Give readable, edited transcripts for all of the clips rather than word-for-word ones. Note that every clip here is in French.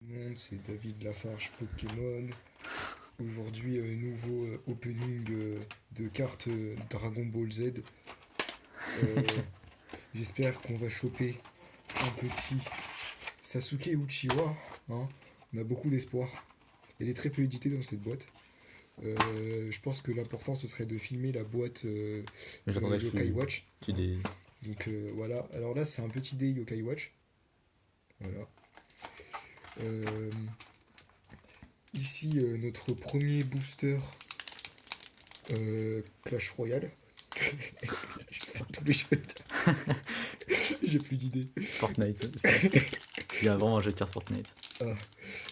Monde, c'est David Lafarge Pokémon. Aujourd'hui, nouveau opening de cartes Dragon Ball Z. Euh, J'espère qu'on va choper un petit Sasuke Uchiwa, hein. On a beaucoup d'espoir. Elle est très peu éditée dans cette boîte. Je pense que l'important ce serait de filmer la boîte Mais j'attendais que Yokai Watch. tu des... Donc voilà. Alors là, c'est un petit dé Yokai Watch. Voilà. Euh, Ici, notre premier booster Clash Royale. Je vais faire tous les jeux. J'ai plus d'idées. Fortnite. Il y a vraiment un jeu de cartes Fortnite. Ah.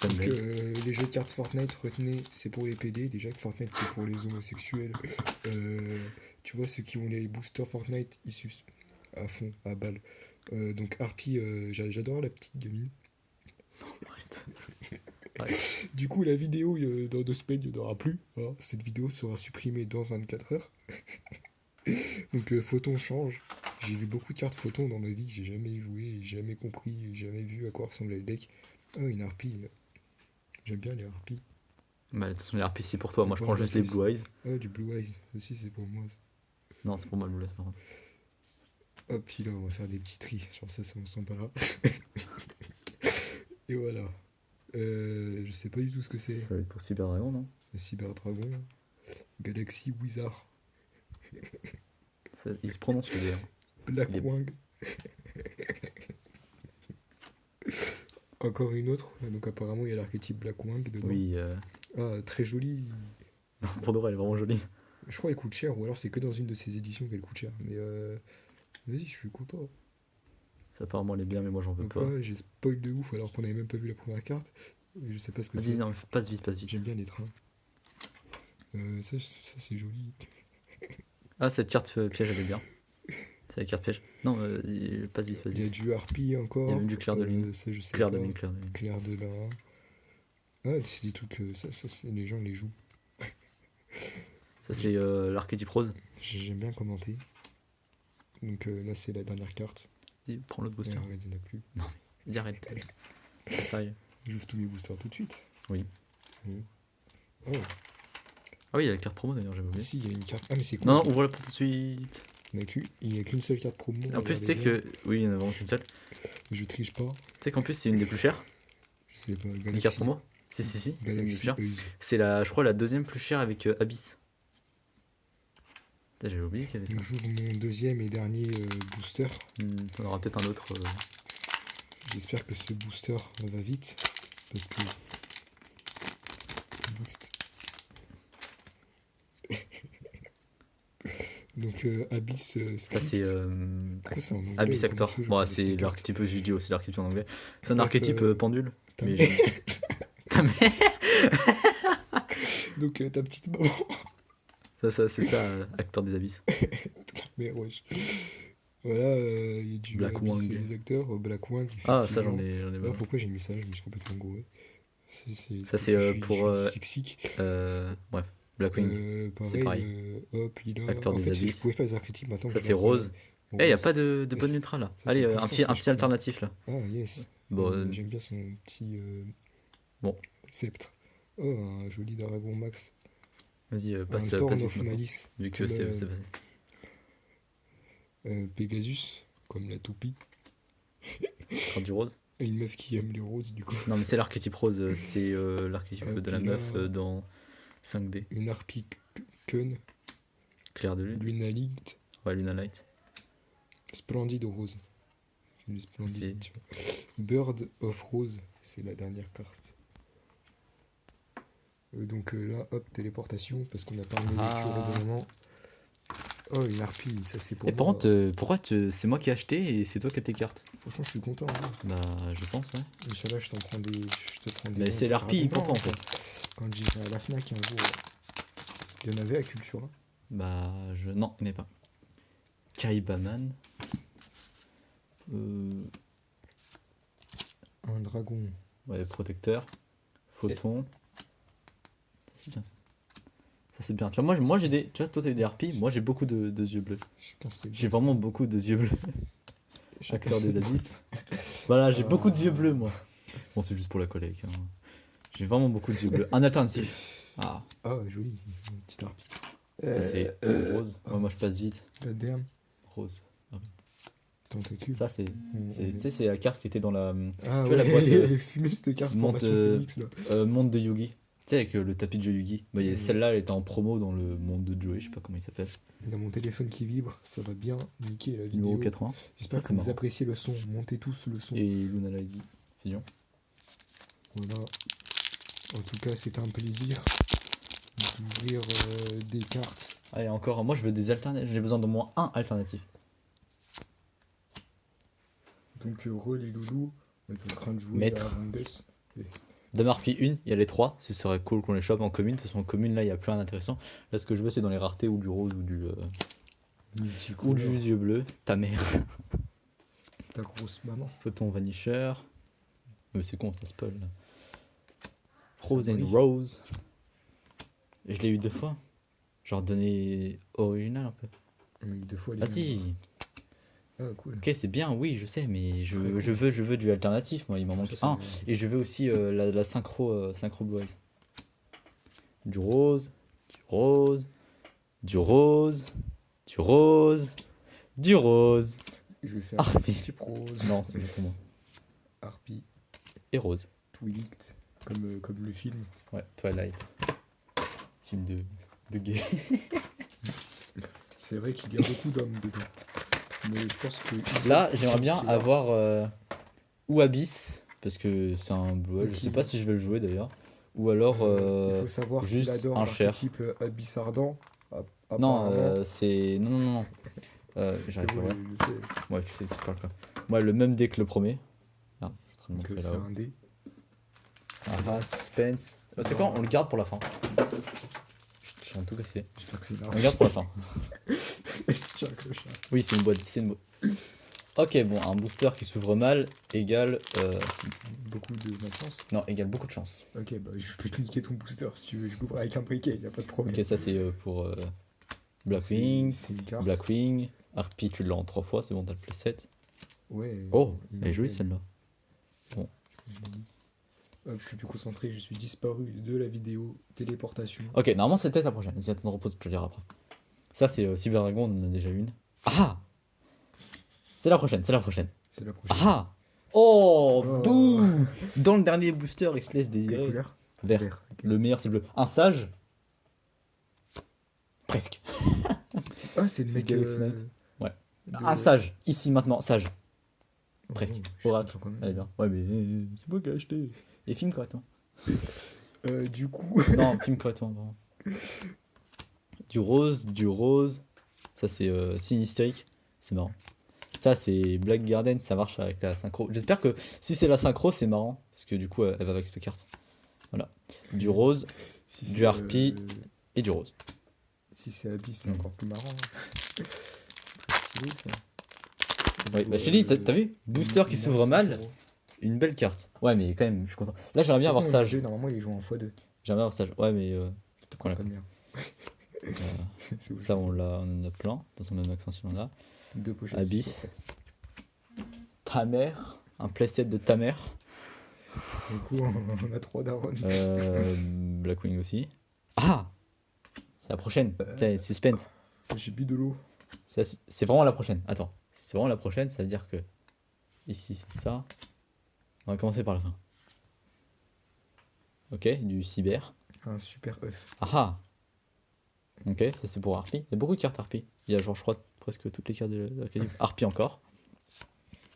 Donc, les jeux de cartes Fortnite, retenez, c'est pour les PD. Déjà que Fortnite, c'est pour les homosexuels. Tu vois, ceux qui ont les boosters Fortnite, ils sucent à fond, à balle. Donc, Harpy, j'adore la petite gamine. Arrête. Du coup, la vidéo, dans 2 semaines, il n'y en aura plus, hein. Cette vidéo sera supprimée dans 24 heures. Donc, Photon change. J'ai vu beaucoup de cartes Photon dans ma vie. J'ai jamais joué, j'ai jamais compris, j'ai jamais vu à quoi ressemblait le deck. Oh, une harpie. J'aime bien les harpies. Bah, de toute façon, les RP c'est pour toi. Moi, je Bon, prends juste les Blue Eyes. Oh, du Blue Eyes. Ça aussi, c'est pour moi. Non, c'est pour moi le Blue Eyes, par contre. Hop, puis là, on va faire des petits tris. Genre ça on s'en bat là. Et voilà. Je sais pas du tout ce que c'est. Ça va être pour Cyber Dragon, non? Le Cyber Dragon. Galaxy Wizard. Il se prononce le d'ailleurs. Blackwing. Encore une autre. Donc apparemment, il y a l'archétype Blackwing dedans. Oui, Ah, très joli. pour de vrai, elle est vraiment jolie. Je crois qu'elle coûte cher, ou alors c'est que dans une de ces éditions qu'elle coûte cher. Mais vas-y, je suis content. Ça, apparemment, elle est bien, mais moi, j'en veux Donc pas. là, j'ai spoil de ouf alors qu'on avait même pas vu la première carte. Je sais pas ce que Vas-y, c'est. non, passe vite, passe vite. J'aime bien les trains. Ça c'est joli. Ah, cette carte piège, elle est bien. C'est la carte piège. Non, passe vite, passe Il y a vite. du harpie encore. Il y a même du clair de lune. Ça, je sais Clair pas. de lune, clair de lune. Clair de lune. Ah, c'est des trucs. Ça les gens les jouent. Ça, c'est l'archétype rose. J'aime bien commenter. Donc là, c'est la dernière carte. Vas-y, prends l'autre booster. Ouais, il n'y en a plus. Dis arrête. C'est sérieux. J'ouvre tous mes boosters tout de suite. Oui. Oh, Ah oui, il y a la carte promo d'ailleurs, j'avais oublié. si, il y a une carte. Ah, mais c'est quoi? Non, ouvre-la pour tout de suite. Il n'y a qu'une seule carte promo. En plus, tu sais regardez bien. que. Oui, il y en a vraiment qu'une seule. Je triche pas. Tu sais qu'en plus, c'est une des plus chères. Je sais pas. Les Galaxy. cartes promo. Si, c'est une des plus Galaxy chères. Eyes. C'est la, je crois, la deuxième plus chère avec Abyss. Putain, j'avais oublié qu'il y avait ça. Donc j'ouvre mon deuxième et dernier booster. On aura peut-être un autre. J'espère que ce booster va vite. Parce que. Boost. Donc Abyss. Ça, c'est Pourquoi c'est en anglais? Abyss Comment Actor. je joue Bon, avec c'est les cartes l'archétype, je dis aussi l'archétype en anglais. C'est un Bref, archétype pendule. ta Mais mère. Ta mère. Donc ta petite maman. Ça, c'est ça, acteur des abysses. Mais wesh. Voilà, il y a du Abyss Blackwing. des acteurs. Blackwing. Ah, ça, j'en effectivement. ai Ah, pas. pourquoi j'ai mis ça? Je me suis complètement gouré. Ça, parce c'est que je pour, suis sick. bref, Blackwing. C'est pareil. Hop, il a. Acteur En des fait, si je abysses. pouvais faire les archétypes maintenant. Ça, je c'est regarderais. rose. Eh, y a Rose. pas de Mais bonne c'est- neutrale là. ça, Allez, c'est un puissant, petit, ça, un je petit crois. alternatif là. Ah, yes. Bon, J'aime bien son petit bon, sceptre. Oh, un joli Dragon Max. vas-y, Un passe Thorn vite of maintenant. Malice. Vu que Comme, c'est passé. Pegasus, comme la toupie. Quand du rose. Et une meuf qui aime les roses, du coup. Non, mais c'est l'archétype rose, c'est l'archétype Hop, de la il a- meuf dans 5D. Une harpie Kun, Clair de lune. Lunalight, Ouais, Luna Light. Splendide Rose. Une Splendide, tu vois. Bird of Rose, c'est la dernière carte. Donc là, hop, téléportation, parce qu'on a pas de lecture au bon moment. Oh, une harpie, ça c'est pour Et par moi. contre, pourquoi c'est moi qui ai acheté et c'est toi qui as tes cartes? Franchement, je suis content. Hein. Bah, je pense, ouais. Inch'Allah, je te prends des Mais bons c'est l'harpie Dragon pour toi en Ball, fait. hein. Quand j'étais à la Fnac un jour, il y en avait à Cultura. Bah, non, il n'est pas. Kaibaman. Un dragon. Ouais, protecteur. Photon. Ça, c'est bien ça. Ça, c'est bien. Tu vois, moi j'ai des. Tu vois, toi, t'as eu des harpies. Moi, j'ai beaucoup de yeux bleus. Chacun ses J'ai vraiment beaucoup de yeux bleus. Chacun Acteur ses- des abysses. Voilà, j'ai beaucoup de yeux bleus, moi. Bon, c'est juste pour la collègue. Hein. J'ai vraiment beaucoup de yeux bleus. Un alternatif. Ah, Ah, joli. Une petite harpie. ça c'est rose. Ouais, moi je passe vite. God damn. Rose. Tentacule. Ça c'est. On- Tu on- sais, c'est la carte qui était dans la Ah tu vois, la ouais, boîte, elle est fumée cette carte monte, formation Phoenix là. monde de Yugi. Tu sais, avec le tapis de jeu Yugi. Bah, Mhm. celle-là, elle était en promo dans le monde de Joey, je sais pas comment il s'appelle. Il a mon téléphone qui vibre, ça va bien niquer la Numéro vidéo. 80. J'espère Ça, que c'est vous marrant. appréciez le son, montez tous le son. Et Luna Lady. Fusion. Voilà. En tout cas, c'était un plaisir d'ouvrir des cartes. Allez, encore. Moi, je veux des alternatives. J'ai besoin d'au moins un alternatif. Donc, les loulous, on est en train de jouer Maître. à Among Us. Dame Harpie 1, il y a les 3. Ce serait cool qu'on les chope en commune. De toute façon, en commune, là, il n'y a plus rien d'intéressant. Là, ce que je veux, c'est dans les raretés ou du rose ou du Multicolore. yeux bleu. Ta mère. Ta grosse maman. Photon Vanisher. Mais c'est con, ça spoil. Là. Rose and brille. Rose. Et je l'ai eu 2 fois. Genre donné original un peu. On a eu 2 fois les Ah mêmes. si. Ah, cool. Ok, c'est bien, oui, je sais, mais Très cool. je veux du alternatif. Moi, il m'en manque Ça, un. Et je veux aussi la synchro Blue Eyes. Du rose, du rose, du rose, du rose, du rose. Je vais faire Harpie. un petit prose. Non, c'est pour moi. Harpie, Et rose. Twilight, comme le film. Ouais, Twilight. Film de gay. C'est vrai qu'il y a beaucoup d'hommes dedans. Mais je pense que. Là, j'aimerais bien avoir ou Abyss, parce que c'est un Blue Eyes. Je Ok. sais pas si je vais le jouer d'ailleurs. Ou alors. il faut savoir qu'il juste adore un cher. l'archétype Abyss Ardent. Non, apparemment. c'est. Non, non, non, non. C'est J'arrive pas à bon, voir. je sais. Ouais, tu sais, tu parles quoi. Moi, le même dé que le premier. Ah, je suis en train de Donc montrer c'est là-haut. un dé. Ah, suspense. C'est quoi? On le garde pour la fin. Je viens de tout casser. J'espère que c'est une On arme. le garde pour la fin. Tiens, clochard. Oui, c'est une boîte. C'est une Ok, bon, un booster qui s'ouvre mal égale. Beaucoup de malchance. Non, égale beaucoup de chance. Ok, bah je peux te niquer ton booster si tu veux. Je l'ouvre avec un briquet, y a pas de problème. Ok, ça c'est pour Blackwing. C'est une carte. Blackwing. Harpie, tu l'as en 3 fois, c'est bon, t'as le playset. Ouais. Oh, il elle est jolie m'appelle. celle-là. Je l'ai dit. Hop, je suis plus concentré, je suis disparu de la vidéo. Téléportation. Ok, normalement c'est peut-être la prochaine. Si attends, repose, je te le dirai après. Ça c'est Cyber Dragon, on en a déjà une. Ah! C'est la prochaine, c'est la prochaine. C'est la prochaine. Ah! Oh! Oh. Boum! Dans le dernier booster, il se laisse Quelle désirer. couleur? Vert. Vert. Ok. Le meilleur c'est bleu. Un sage? Presque. Ah, c'est le C'est mec. Galaxy Knight. Ouais. de- Un sage. Ici maintenant, sage. Oh, presque. je suis Oracle. content quand même. Allez bien. Ouais mais c'est moi qui ai acheté. Et filme correctement. Du coup, Non, filme correctement. Vraiment. Du rose, du rose. Ça c'est Sinistérique. C'est marrant. Ça c'est Black Garden, ça marche avec la synchro. J'espère que si c'est la synchro, c'est marrant. Parce que du coup, elle va avec cette carte. Voilà. Du rose si Du c'est, harpie. et du rose. si c'est Abyss, c'est Mm. encore plus marrant. Très stylé, ça. Ouais, bah je te dis, t'as vu? Booster qui s'ouvre mal, une belle carte. Ouais, mais quand même, je suis content. Là, j'aimerais bien avoir sage. Normalement, il est joué en x2. J'aimerais avoir sage. Ouais, mais T'as Voilà. pas de merde. C'est où, ça, on en a plein. Dans son même accent, si on en a. Deux pochettes. Abyss. Ta mère. Un playset de ta mère. Du coup, on a 3 darons. Blackwing aussi. Ah! C'est la prochaine. Putain, suspense. J'ai bu de l'eau. C'est vraiment la prochaine. Attends. Si c'est vraiment la prochaine, ça veut dire que. Ici, c'est ça. On va commencer par la fin. Ok, du cyber. Un super œuf. Ah ah! Ok, ça c'est pour Harpie. Il y a beaucoup de cartes Harpie. Il y a genre, je crois, presque toutes les cartes de l'Archétype. Harpie encore.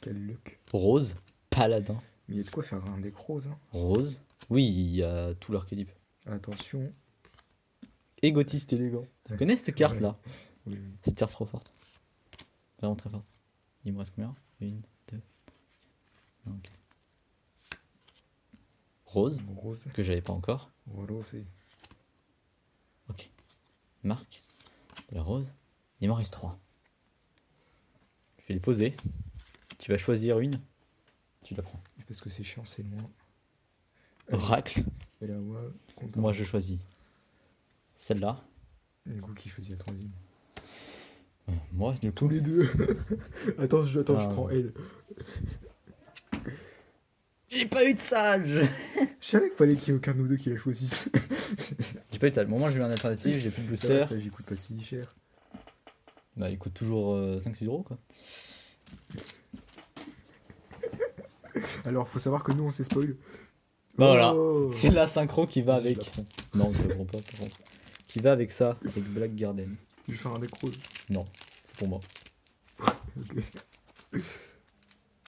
Quel look. Rose. Paladin. Mais il y a de quoi faire un deck rose. Hein. Rose. Oui, il y a tout l'archétype. Attention. Égotiste élégant. Tu connais cette carte là? Oui, oui. Cette carte trop forte. Vraiment très forte. Il me reste combien? Une, deux. Non, ok. Rose, Rose. que j'avais pas encore. Rose. Ok. Marque. De la rose. Il m'en reste 3. Je vais les poser. Tu vas choisir une. Tu la prends. Parce que c'est chiant, c'est moi. Oracle. Et là, moi, content. Moi je choisis celle-là. Du coup, qui choisit la troisième? Moi du coup. Tous les deux. Attends, je Ah. prends elle. J'ai pas eu de sage. Je savais qu'il fallait qu'il y ait aucun de nous deux qui la choisisse. J'ai pas eu de sage. Bon, moi, j'ai eu un alternative, j'ai plus de Ça va, booster. ça, j'y coûte pas si cher. Bah, il coûte toujours 5-6 euros, quoi. Alors, faut savoir que nous, on s'est spoil. Bah, voilà. Oh C'est la synchro qui va Je avec. la prends. Non, je la prends pas, par contre. Qui va avec ça, avec Black Garden. Je vais faire un deck rose. Non, c'est pour moi. Ok.